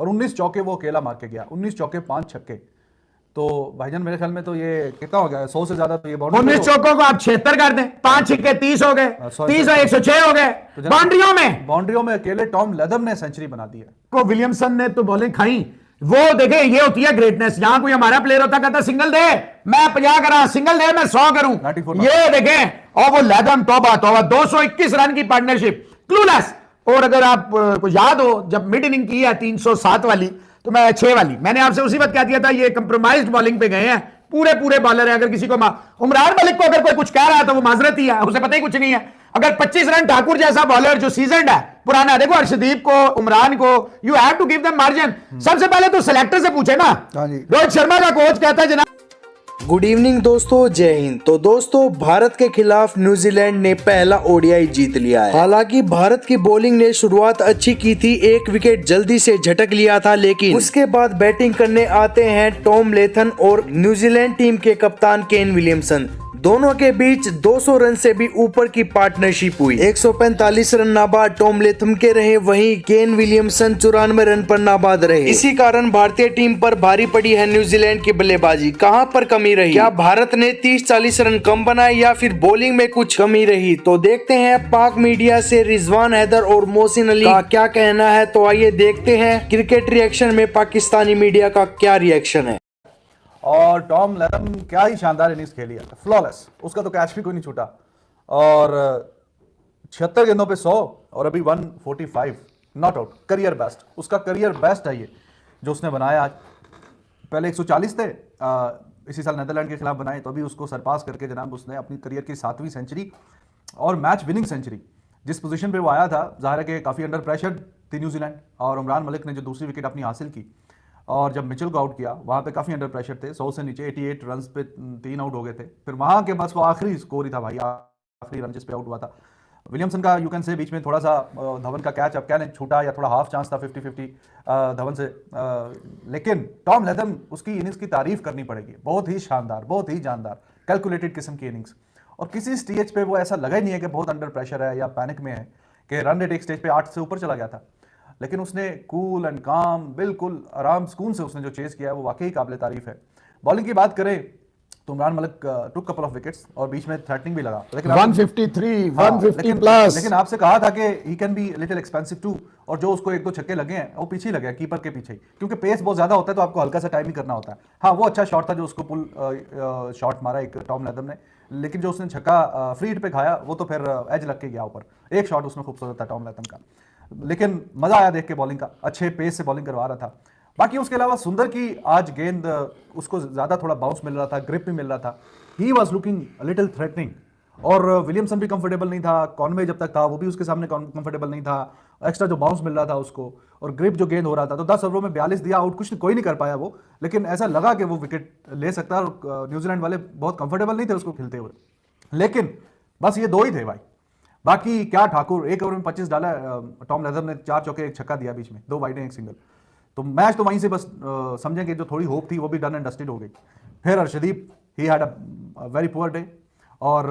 और 19 चौके वो अकेला मार के गया, 19 चौके 5 छक्के। तो भाईजान मेरे ख्याल में तो ये कितना हो गया, 100 से ज्यादा तो ये 19 चौकों को आप 76 कर दें, 5 छक्के 30 हो गए, 30 और 106 हो गए बाउंड्रियों में अकेले टॉम लैथम ने सेंचुरी बना दी है। को विलियमसन ने तो बॉलिंग खाई। वो देखे, ये होती है ग्रेटनेस। यहां कोई हमारा प्लेयर होता कहता सिंगल दे मैं 50 करा, सिंगल दे मैं 100 करूं, ये देखें। और वो लैथम तौबा तौबा 221 रन की पार्टनरशिप, क्लूलेस। और अगर आप को याद हो जब मिड इनिंग की है 307 वाली, तो मैं 6 वाली, मैंने आपसे उसी वक्त कह दिया था ये कंप्रोमाइज्ड बॉलिंग पे गए हैं, पूरे बॉलर है। अगर किसी को उमरान मलिक को अगर कोई कुछ कह रहा है तो वो माजरत ही है, उसे पता ही कुछ नहीं है। अगर 25 रन ठाकुर जैसा बॉलर जो सीजनड है, पुराना, देखो अर्शदीप को, उमरान को, you have to give them margin. सबसे पहले तो सिलेक्टर से पूछे ना। रोहित शर्मा का कोच कहता है जनाब। गुड इवनिंग दोस्तों, जय हिंद। तो दोस्तों, भारत के खिलाफ न्यूजीलैंड ने पहला ओडीआई जीत लिया है। हालांकि भारत की बॉलिंग ने शुरुआत अच्छी की थी, एक विकेट जल्दी से झटक लिया था, लेकिन उसके बाद बैटिंग करने आते हैं टॉम लैथम और न्यूजीलैंड टीम के कप्तान केन विलियमसन। दोनों के बीच 200 रन से भी ऊपर की पार्टनरशिप हुई। 145 रन नाबाद टॉम लैथम के रहे, वहीं केन विलियमसन 94 रन पर नाबाद रहे। इसी कारण भारतीय टीम पर भारी पड़ी है न्यूजीलैंड की बल्लेबाजी। कहां पर कमी रही? क्या भारत ने 30-40 रन कम बनाए या फिर बॉलिंग में कुछ कमी रही? तो देखते हैं पाक मीडिया से रिजवान हैदर और मोहसिन अली का क्या कहना है। तो आइए देखते हैं क्रिकेट रिएक्शन में पाकिस्तानी मीडिया का क्या रिएक्शन है। और टॉम लैथम क्या ही शानदार इनिंग्स खेली है, फ्लॉलेस, उसका तो कैच भी कोई नहीं छूटा। और 76 गेंदों पे 100 और अभी 145 नॉट आउट, करियर बेस्ट, उसका करियर बेस्ट है ये जो उसने बनाया। पहले 140 थे, इसी साल नेदरलैंड के खिलाफ बनाए, तो अभी उसको सरपास करके जनाब उसने अपनी करियर की 7वीं सेंचुरी और मैच विनिंग सेंचुरी। जिस पोजीशन पे वो आया था, जाहिर है कि काफ़ी अंडर प्रेशर थी न्यूजीलैंड, और उमरान मलिक ने जो दूसरी विकेट अपनी हासिल की, और जब मिचेल को आउट किया वहाँ पे काफ़ी अंडर प्रेशर थे, 100 से नीचे 88 रन्स पे 3 आउट हो गए थे। फिर वहाँ के बस वो आखिरी स्कोर ही था भाई, आखिरी रन जिस पे आउट हुआ था विलियमसन का। यू कैन से बीच में थोड़ा सा धवन का कैच, अब क्या नहीं छूटा, या थोड़ा हाफ चांस था 50-50 धवन से। लेकिन टॉम लैथम, उसकी इनिंग्स की तारीफ करनी पड़ेगी, बहुत ही शानदार, बहुत ही जानदार, कैलकुलेटेड किस्म की इनिंग्स। और किसी स्टेज पे वो ऐसा लगा ही नहीं है कि बहुत अंडर प्रेशर है या पैनिक में है, कि रन रेट एक स्टेज पे 8 से ऊपर चला गया था, लेकिन उसने कूल एंड काम, बिल्कुल आराम सुकून से उसने जो चेस किया है वो वाकई काबिल तारीफ है। बॉलिंग की बात करें तो उमरान मलिक टुक कपल ऑफ विकेट्स और बीच में थ्रेटनिंग भी लगा, लेकिन 153 150 प्लस। लेकिन आपसे कहा था कि he can be little expensive too, और जो उसको 1-2 छक्के लगे हैं वो पीछे ही लगे, कीपर के पीछे ही, क्योंकि पेस बहुत ज्यादा होता है तो आपको हल्का सा टाइम ही करना होता है। हाँ, वो अच्छा शॉट था जो उसको पुल शॉट मारा एक टॉम लैथम ने, लेकिन जो उसने छक्का फ्री हिट पे खाया वो तो फिर एज लग के गया ऊपर। एक शॉट उसमें खूबसूरत था टॉम लैथम का, लेकिन मजा आया देख के बॉलिंग का, अच्छे पेस से बॉलिंग करवा रहा था। बाकी उसके अलावा सुंदर की आज गेंद, उसको ज्यादा थोड़ा बाउंस मिल रहा था, ग्रिप भी मिल रहा था, he was looking little threatening. और विलियमसन भी कंफर्टेबल नहीं था, कॉनवे जब तक था वो भी उसके सामने कंफर्टेबल नहीं था, एक्स्ट्रा जो बाउंस मिल रहा था उसको, और ग्रिप जो गेंद हो रहा था। तो 10 ओवरों में 42 दिया, आउट कुछ कोई नहीं कर पाया वो, लेकिन ऐसा लगा कि वो विकेट ले सकता है। और न्यूजीलैंड वाले बहुत कंफर्टेबल नहीं थे उसको खेलते हुए, लेकिन बस ये 2 ही थे भाई। बाकी क्या ठाकुर, 1 ओवर में 25 डाला, टॉम लैथम ने 4 चौके 1 छक्का दिया, बीच में 2 वाइडें 1 सिंगल। तो मैच तो वहीं से बस समझें कि जो थोड़ी होप थी वो भी डन एंड डस्टेड हो गई। फिर Arshdeep, he had a very poor day, और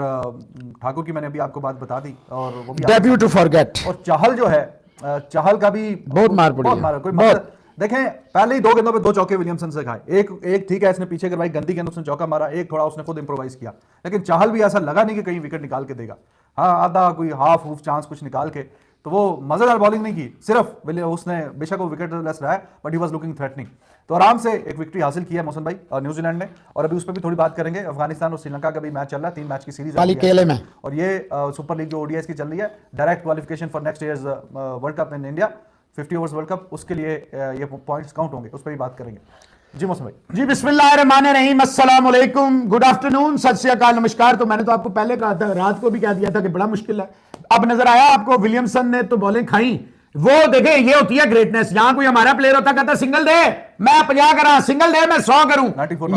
ठाकुर की मैंने अभी आपको बात बता दी, और वो भी डेब्यू टू फॉरगेट। और चाहल जो है, चाहल का भी बहुत मार पड़ी, बहुत मार, कोई मतलब देखें, पहले ही 2 गेंदों पे 2 चौके विलियमसन से खाए। एक ठीक है, इसने पीछे करवाई गंदी गेंद, उसने चौका मारा, एक थोड़ा उसने खुद इंप्रोवाइज किया, लेकिन चाहल भी ऐसा लगा नहीं कि कहीं विकेट निकाल के देगा। हाँ, आधा कोई हाफ हूफ चांस कुछ निकाल के, तो वो मजेदार बॉलिंग नहीं की, सिर्फ उसने बेशक वो विकेट लेस रहा है, but he was looking threatening. तो आराम से एक विक्ट्री हासिल की है मोहसिन भाई और न्यूजीलैंड ने, और अभी उस पर भी थोड़ी बात करेंगे। अफगानिस्तान और श्रीलंका का भी मैच चल रहा है, 3 मैच की सीरीज केले में, और ये सुपर लीग जो ओडीआई की चल रही है, direct qualification for next years world cup in India, 50 overs world cup, उसके लिए ये पॉइंट्स काउंट होंगे, उस पर भी बात करेंगे। जी मौसम भाई। जी बिस्मिल्लाहिर्रहमानिर्रहीम, अस्सलाम वालेकुम, गुड आफ्टरनून, सत श्री अकाल, नमस्कार। तो मैंने तो आपको पहले कहा था, रात को भी कह दिया था कि बड़ा मुश्किल है। अब नजर आया आपको, विलियमसन ने तो बॉलिंग खाई। वो देखे, ये होती है ग्रेटनेस। यहां कोई हमारा प्लेयर होता कहता सिंगल दे मैं 50 करा, सिंगल दे मैं 100 करूं,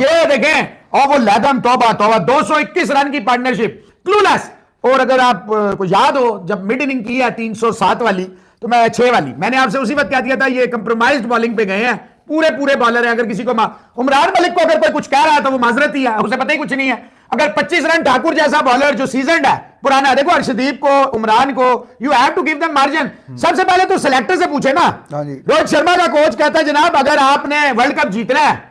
ये देखें। और वो लैथम तौबा तौबा 221 रन की पार्टनरशिप, क्लूलेस। और अगर आप को याद हो जब मिड इनिंग की है 307 वाली, तो मैं 6 वाली, मैंने आपसे उसी वक्त कह दिया था ये कंप्रोमाइज्ड बॉलिंग पे गए हैं, पूरे बॉलर है। अगर किसी को उमरान मलिक को अगर कोई कुछ कह रहा है तो वो माजरत ही है, उसे पता ही कुछ नहीं है। अगर 25 रन ठाकुर जैसा बॉलर जो सीजनड है, पुराना। देखो अर्शदीप को, उमरान को, you have to give them margin. सबसे पहले तो सिलेक्टर से पूछे ना। रोहित शर्मा का कोच कहता है जनाब अगर आपने वर्ल्ड कप जीतना है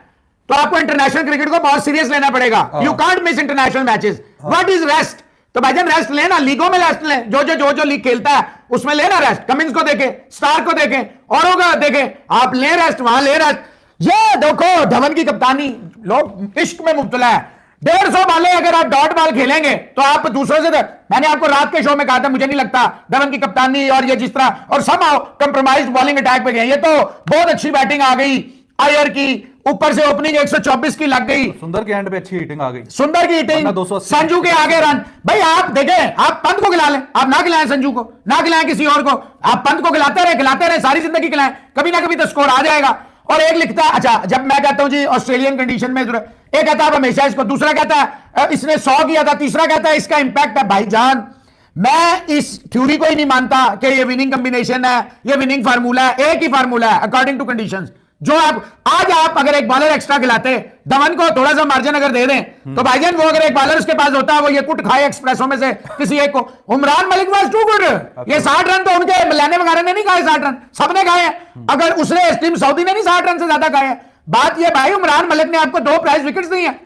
तो आपको इंटरनेशनल क्रिकेट को बहुत सीरियस लेना पड़ेगा, you can't miss international matches. What is rest? तो भाईजान रेस्ट लेना, लीगों में रेस्ट लें, जो लीग खेलता है उसमें लेना रेस्ट। कमिंस को देखें, स्टार को देखें, औरों को देखें, आप ले रेस्ट, वहां ले रेस्ट। ये देखो धवन की कप्तानी, लोग इश्क में मुब्तला है। 150 बालें अगर आप डॉट बॉल खेलेंगे तो आप दूसरों से, मैंने आपको रात के शो में कहा था मुझे नहीं लगता धवन की कप्तानी और ये जिस तरह और समहाउ कंप्रोमाइज्ड बॉलिंग अटैक पे गए। ये तो बहुत अच्छी बैटिंग आ गई आयर की, ऊपर से ओपनिंग 124 की लग गई, सुंदर के एंड पे अच्छी हिटिंग आ गई, सुंदर की हिटिंग, संजू के आगे रन। भाई आप देखें, आप पंत को खिला लें, आप ना खिलाएं संजू को, ना खिलाएं किसी और को, आप पंत को खिलाते रहे सारी जिंदगी खिलाएं, कभी ना कभी तो स्कोर आ जाएगा। और एक लिखता है, अच्छा जब मैं कहता हूं जी ऑस्ट्रेलियन कंडीशन में, एक कहता है हमेशा इसको, दूसरा कहता है इसने 100 किया था, तीसरा कहता है इसका इंपैक्ट है। भाईजान मैं इस थ्योरी को ही नहीं मानता कि ये विनिंग कॉम्बिनेशन है, ये विनिंग फार्मूला है, एक ही फार्मूला है अकॉर्डिंग टू कंडीशंस। जो आप अगर एक बॉलर एक्स्ट्रा खिलाते, धवन को थोड़ा सा मार्जिन अगर दे दें तो भाईजान वो अगर एक बॉलर उसके पास होता है वो ये कुट खाए एक्सप्रेसों में से किसी एक को। Umran Malik was too good, ये 60 रन तो उनके लाने वगैरह ने नहीं खाए, 60 रन सबने खाए हैं। अगर उसने टीम सऊदी ने नहीं 60 रन से ज्यादा खाए हैं। बात ये भाई उमरान मलिक ने आपको 2 प्राइज विकेट्स दी हैं,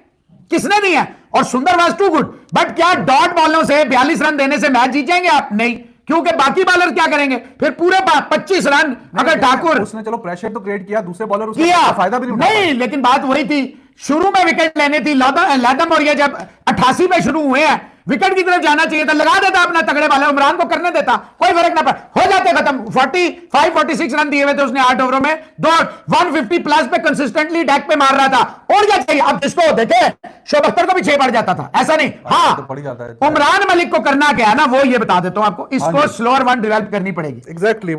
किसने दी है? और सुंदर वाज टू गुड। बट क्या डॉट बॉलों से 42 रन देने से मैच जीत जाएंगे आप? नहीं, क्योंकि बाकी बॉलर क्या करेंगे फिर पूरे 25 रन अगर ठाकुर, उसने चलो प्रेशर तो क्रिएट किया, दूसरे बॉलर किया फायदा भी नहीं, लेकिन बात वही थी, शुरू में विकेट लेने थी। लैदम और ये जब 88 पे शुरू हुए हैं, विकेट की तरफ जाना चाहिए था, लगा देता अपना तगड़े वाले, उमरान को करने देता, कोई फर्क ना पड़ा, हो जाते खत्म। 45-46 रन दिए हुए थे उसने 8 ओवरों में, 150 प्लस पे कंसिस्टेंटली डेक पे मार रहा था। और क्या चाहिए अब? जिसको देखे शोएब अख्तर को भी 6 पड़ जाता था, ऐसा नहीं। हाँ तो पड़ जाता है। उमरान मलिक को करना क्या है ना, वो ये बता देता हूं आपको, इसको स्लोअर वन डेवलप करनी पड़ेगी। एग्जैक्टली,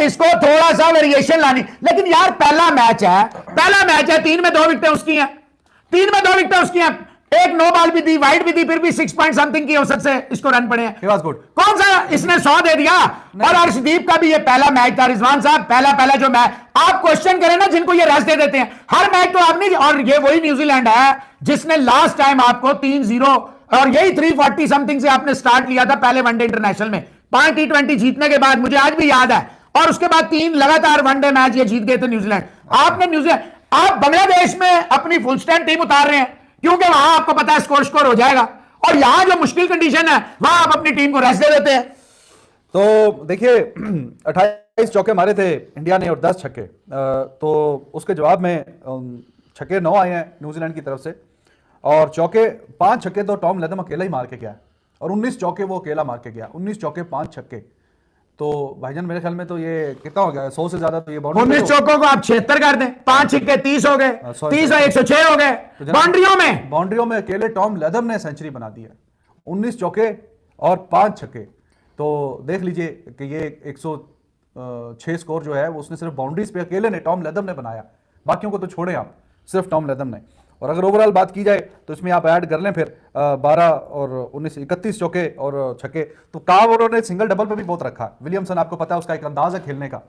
इसको थोड़ा सा वेरिएशन लानी। लेकिन यार पहला मैच है, 3 में 2 विकेटें उसकी हैं, 3 में 2 विकेटें उसकी हैं, एक नो बॉल भी दी, वाइड भी दी, फिर भी 6 पॉइंट समथिंग की औसत से इसको रन पड़े हैं। कौन सा इसने 100 दे दिया? और अर्शदीप का भी ये पहला मैच था रिजवान साहब, पहला जो मैच। आप क्वेश्चन करें ना जिनको ये रेस्ट दे देते हैं, हर मैच तो आप नहीं। और ये वही न्यूजीलैंड है जिसने लास्ट टाइम आपको 3-0 और यही 340 समथिंग से आपने स्टार्ट लिया था पहले वनडे इंटरनेशनल में, 5 T20 जीतने के बाद, मुझे आज भी याद है। और उसके बाद 3 लगातार वनडे मैच ये जीत गए थे न्यूजीलैंड। आप बांग्लादेश में अपनी फुल स्ट्रेंथ टीम उतार रहे हैं क्योंकि वहां आपको पता है स्कोर हो जाएगा, और यहां जो मुश्किल कंडीशन है वहां आप अपनी टीम को रेस्ट दे देते हैं। तो देखिए 28 चौके मारे थे इंडिया ने और 10 छक्के, तो उसके जवाब में छक्के 9 आए हैं न्यूजीलैंड की तरफ से, और चौके 5 छक्के तो टॉम लैथम अकेला ही मार के गया, और 19 चौके वो अकेला मार के गया। 19 चौके 5 छक्के, तो भाईजान मेरे ख्याल में तो ये कितना हो गया, 100 से ज्यादा तो ये बाउंड्री। 19 चौकों को आप 76 कर दें, 5 छक्के 30 हो गए, 30 और 106 हो गए बाउंड्रियों में अकेले टॉम लैथम ने सेंचुरी बना दी है। 19 चौके और 5 छक्के, तो देख लीजिए कि ये 106 स्कोर जो है वो उसने सिर्फ बाउंड्रीज पे अकेले ने, टॉम लैथम ने बनाया, बाकियों को तो छोड़े आप, सिर्फ टॉम लैथम ने। और अगर ओवरऑल बात की जाए तो इसमें आप ऐड कर लें फिर 12 और 19 31 चौके और छक्के, तो काम उन्होंने सिंगल डबल पे भी बहुत रखा। विलियमसन आपको पता है उसका एक अंदाज है खेलने का,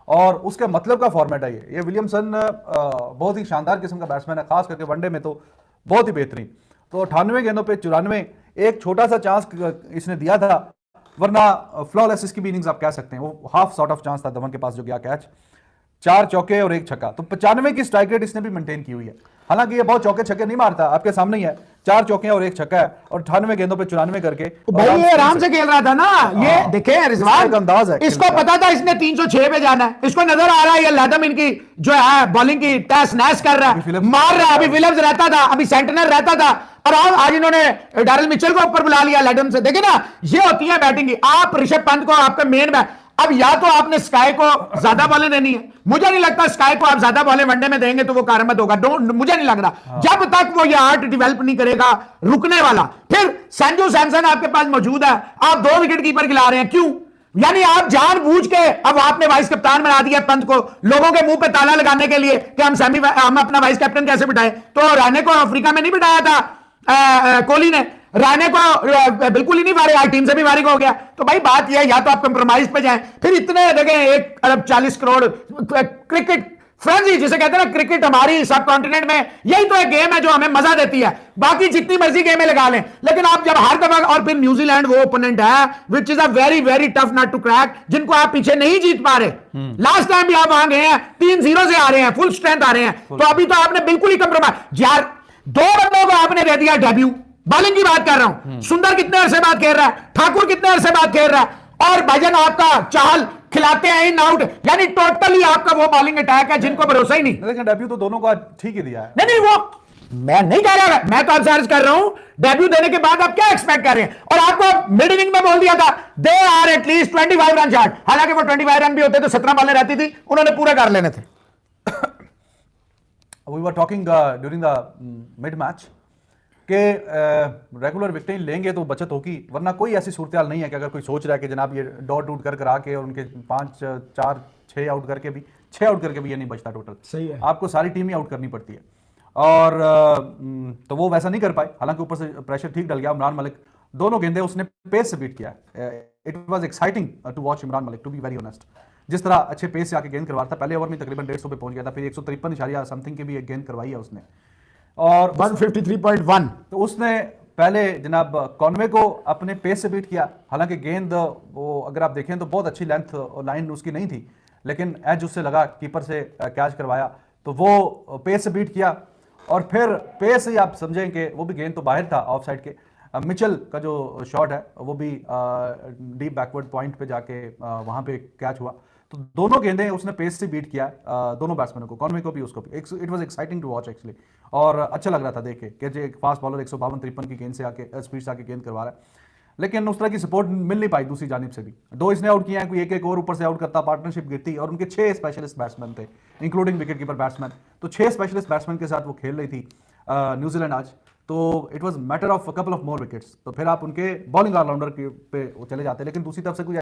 और उसके मतलब का फॉर्मेट है ये विलियमसन बहुत ही शानदार किस्म का बैट्समैन है, खास करके वनडे में तो बहुत ही बेहतरीन। तो 98 गेंदों पे 94, एक छोटा सा चांस इसने दिया था, वरना फ्लॉलेस इसकी भी इनिंग्स आप कह सकते हैं, वो हाफ सॉर्ट ऑफ चांस था धवन के पास जो गया कैच। 4 चौके और 1 छक्का, तो 95 की स्ट्राइक रेट इसने भी मेंटेन की हुई है। हालांकि ये बहुत चौके छक्के नहीं मारता, आपके सामने ही है, 4 चौके और 1 छक्का है, और 98 गेंदों पे 94 करके भाई ये आराम से खेल रहा था ना। ये देखे रिजवान, अंदाज है, इसको पता था इसने 306 पे जाना है, इसको नजर आ रहा है ये लैथम इनकी जो है बॉलिंग की टैस नैस कर रहा है, मार रहा है। अभी विलियम्स रहता था, अभी सेंटनर रहता था, और आज इन्होंने डैरिल मिचेल को ऊपर बुला लिया लैथम से। देखिए ना, ये होती है बैटिंग की। आप ऋषभ पंत को आपका मेन बैट, अब या तो आपने स्काई को ज्यादा बॉलें देनी है, मुझे नहीं लगता स्काई को आप ज्यादा बॉलें वनडे में देंगे तो वो कारआमद होगा, मुझे नहीं लग रहा। जब तक वो ये आर्ट डेवलप नहीं करेगा रुकने वाला। फिर संजू सैमसन आपके पास मौजूद है, आप 2 विकेट कीपर खिला रहे हैं, क्यों? यानी आप जानबूझ के अब आपने वाइस कप्तान बना दिया पंत को, लोगों के मुंह पे ताला लगाने के लिए कि हम अपना वाइस कैप्टन कैसे बिठाएं। तो राणे को अफ्रीका में नहीं बिठाया था कोहली ने, राणे को बिल्कुल ही नहीं मारे, आज टीम से भी फारिग हो गया। तो भाई बात यह है, या तो आप कंप्रोमाइज पे जाएं, फिर इतने देखें 1 अरब 40 करोड़ क्रिकेट फ्रेंजी जिसे कहते हैं ना क्रिकेट हमारी सब कॉन्टिनेंट में यही तो एक गेम है जो हमें मजा देती है। बाकी जितनी मर्जी गेमें लगा लें, लेकिन आप जब हर दफा, और फिर न्यूजीलैंड वो ओपोनेंट है which is a very very tough nut to crack, जिनको आप पीछे नहीं जीत पा रहे। लास्ट टाइम भी आप वहां गए हैं 3-0 से आ रहे हैं, फुल स्ट्रेंथ आ रहे हैं, तो अभी तो आपने बिल्कुल ही कंप्रोमाइज। यार 2 बंदों को आपने दे दिया डेब्यू, बॉलिंग की बात कर रहा हूं, सुंदर कितने अरसे बाद खेल रहा है, ठाकुर कितने अरसे बाद खेल रहा है, और भाईजान आपका चाहल खिलाते हैं इन आउट, यानी टोटली आपका वो बॉलिंग अटैक है जिनको भरोसा ही नहीं। लेकिन डेब्यू तो दोनों को आज ठीक ही दिया है। नहीं वो मैं नहीं कह रहा, मैं तो आपसे अर्ज कर रहा हूं डेब्यू देने के बाद आप क्या एक्सपेक्ट कर रहे हैं। और आपको मिड इनिंग में बोल दिया था they are at least 25 run short, हालांकि वो 25 रन भी होते तो 17 बॉलें रहती थी, उन्होंने पूरे कर लेने थे। We were talking during the mid match कि रेगुलर विकेटें लेंगे तो बचत होगी, वरना कोई ऐसी सूरत नहीं है कि अगर कोई सोच रहा है कि जनाब ये डॉट डूट कर करा के और उनके 5, 4, 6 आउट करके भी 6 आउट करके भी ये नहीं बचता टोटल। सही है, आपको सारी टीम ही आउट करनी पड़ती है, और तो वो वैसा नहीं कर पाए। हालांकि ऊपर से प्रेशर ठीक डल गया। इमरान मलिक दोनों गेंदे उसने पेस से बीट किया। It was exciting to watch Imran Malik, to be very honest. जिस तरह अच्छे पेस से आके गेंद करवा था, पहले ओवर में तकरीबन 150 पे पहुंच गया था, फिर 153 समथिंग की भी एक गेंद करवाई है उसने, और 153.1। तो उसने पहले जनाब कॉनवे को अपने पेस से बीट किया। हालांकि गेंद वो अगर आप देखें तो बहुत अच्छी लेंथ लाइन उसकी नहीं थी, लेकिन एज उससे लगा, कीपर से कैच करवाया, तो वो पेस से बीट किया। और फिर पेस से आप समझें कि वो भी गेंद तो बाहर था ऑफ साइड के। मिचेल का जो शॉट है वो भी डीप बैकवर्ड पॉइंट पे जाके वहां पे कैच हुआ। तो दोनों गेंदें उसने पेस से बीट किया, दोनों बैट्समैनों को, कॉनवे को भी उसको भी। It was exciting to watch actually, और अच्छा लग रहा था देख के कि जो एक फास्ट बॉलर 152-53 की गेंद से आके स्पीड से आके गेंद करवा रहा है। लेकिन उस तरह की सपोर्ट मिल नहीं पाई दूसरी जानिब से भी। 2 इसने आउट किया है, कोई एक और ऊपर से आउट करता, पार्टनरशिप गिरती, और उनके 6 स्पेशलिस्ट बैट्समैन थे इंक्लूडिंग विकेट कीपर बैट्समैन। तो 6 स्पेशलिस्ट बैट्समैन के साथ वो खेल रही थी न्यूजीलैंड आज। तो it was matter of a couple of more wickets. तो फिर आप उनके बॉलिंग ऑलराउंडर पे चले जाते, लेकिन दूसरी तरफ से कोई